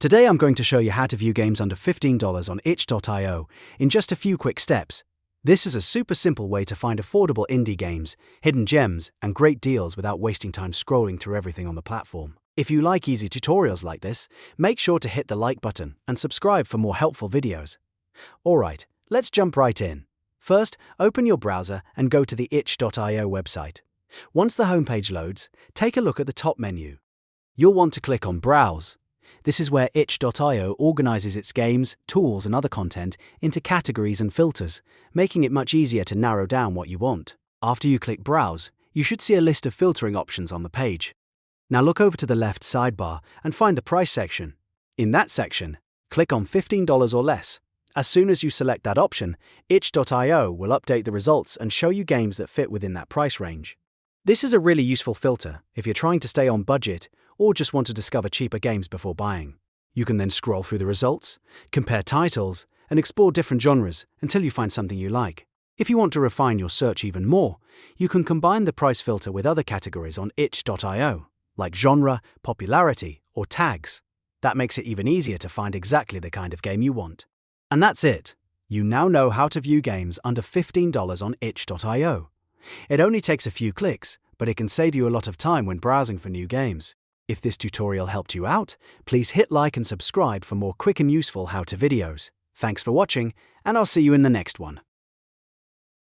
Today I'm going to show you how to view games under $15 on itch.io in just a few quick steps. This is a super simple way to find affordable indie games, hidden gems, and great deals without wasting time scrolling through everything on the platform. If you like easy tutorials like this, make sure to hit the like button and subscribe for more helpful videos. Alright, let's jump right in. First, open your browser and go to the itch.io website. Once the homepage loads, take a look at the top menu. You'll want to click on Browse. This is where itch.io organizes its games, tools, and other content into categories and filters, making it much easier to narrow down what you want. After you click Browse, you should see a list of filtering options on the page. Now look over to the left sidebar and find the price section. In that section, click on $15 or less. As soon as you select that option, itch.io will update the results and show you games that fit within that price range. This is a really useful filter if you're trying to stay on budget or just want to discover cheaper games before buying. You can then scroll through the results, compare titles, and explore different genres until you find something you like. If you want to refine your search even more, you can combine the price filter with other categories on itch.io, like genre, popularity, or tags. That makes it even easier to find exactly the kind of game you want. And that's it. You now know how to view games under $15 on itch.io. It only takes a few clicks, but it can save you a lot of time when browsing for new games. If this tutorial helped you out, please hit like and subscribe for more quick and useful how-to videos. Thanks for watching, and I'll see you in the next one.